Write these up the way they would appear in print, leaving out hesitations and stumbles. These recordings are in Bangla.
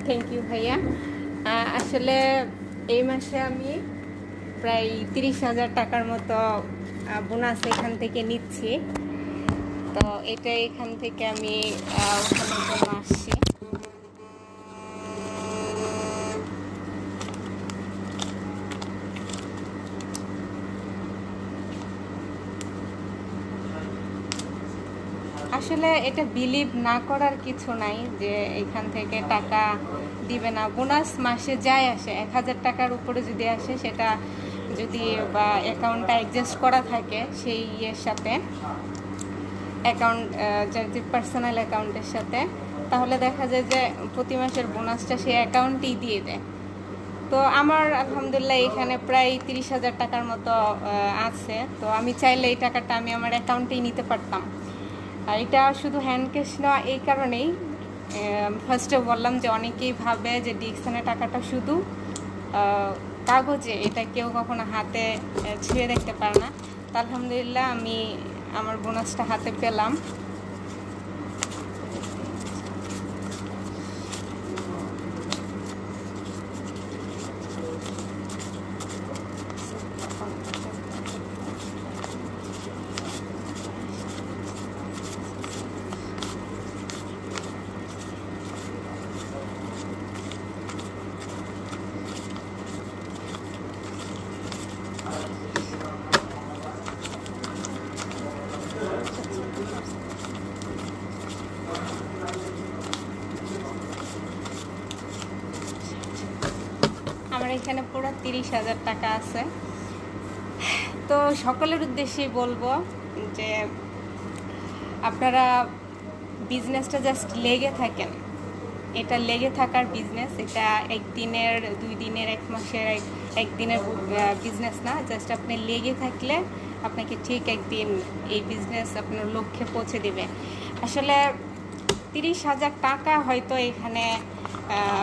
থ্যাংক ইউ ভাইয়া। আসলে এই মাসে আমি প্রায় 30,000 টাকার মতো বোনাস এখান থেকে নিচ্ছি। তো এটা এখান থেকে আমি ওঠানোর জন্য আসছি। আসলে এটা বিলিভ না করার কিছু নাই যে এখান থেকে টাকা দিবে না। বোনাস মাসে যাই আসে 1,000 টাকার উপরে যদি আসে, সেটা যদি বা অ্যাকাউন্টটা অ্যাডজাস্ট করা থাকে সেই ইয়ের সাথে, অ্যাকাউন্ট যে পার্সোনাল অ্যাকাউন্টের সাথে, তাহলে দেখা যায় যে প্রতি মাসের বোনাসটা সেই অ্যাকাউন্টেই দিয়ে দেয়। তো আমার আলহামদুলিল্লাহ এখানে প্রায় 30,000 টাকার মতো আছে। তো আমি চাইলে এই টাকাটা আমি আমার অ্যাকাউন্টেই নিতে পারতাম। আর এটা শুধু হ্যান্ড ক্যাশ নেওয়া এই কারণেই, ফার্স্টে বললাম যে অনেকেই ভাবে যে ডিএক্সএনের টাকাটা শুধু কাগজে, এটা কেউ কখনো হাতে ছুঁয়ে দেখতে পারে না। তো আলহামদুলিল্লাহ আমি আমার বোনাসটা হাতে পেলাম। আমার এখানে পুরো 30,000 টাকা আছে। তো সকলের উদ্দেশ্যেই বলবো যে আপনারা বিজনেসটা জাস্ট লেগে থাকেন। এটা লেগে থাকার বিজনেস, এটা একদিনের, 2 দিনের, 1 মাসের, একদিনের বিজনেস না। জাস্ট আপনি লেগে থাকলে আপনাকে ঠিক একদিন এই বিজনেস আপনার লক্ষ্যে পৌঁছে দেবে। আসলে 30,000 টাকা হয়তো এখানে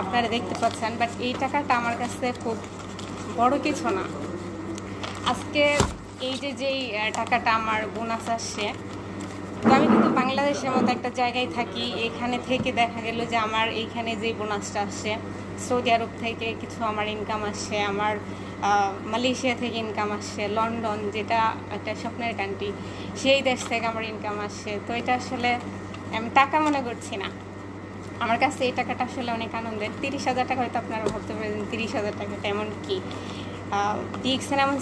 আপনারা দেখতে পাচ্ছেন, বাট এই টাকাটা আমার কাছে খুব বড় কিছু না। আজকে এই যেই টাকাটা আমার বোনাস আসছে, তো আমি কিন্তু বাংলাদেশের মতো একটা জায়গায় থাকি। এখানে থেকে দেখা গেল যে আমার এইখানে যে বোনাসটা আসছে, সৌদি আরব থেকে কিছু আমার ইনকাম আসছে, আমার মালয়েশিয়া থেকে ইনকাম আসছে, লন্ডন যেটা একটা স্বপ্নের কান্ট্রি, সেই দেশ থেকে আমার ইনকাম আসছে। তো এটা আসলে আমি টাকা মনে করছি না। আমার কাছে এই টাকাটা আসলে অনেক আনন্দের। 30,000 টাকা হয়তো আপনারা ভাবতে পারেন 30,000 টাকাটা এমন কি, ডিএক্সএন এমন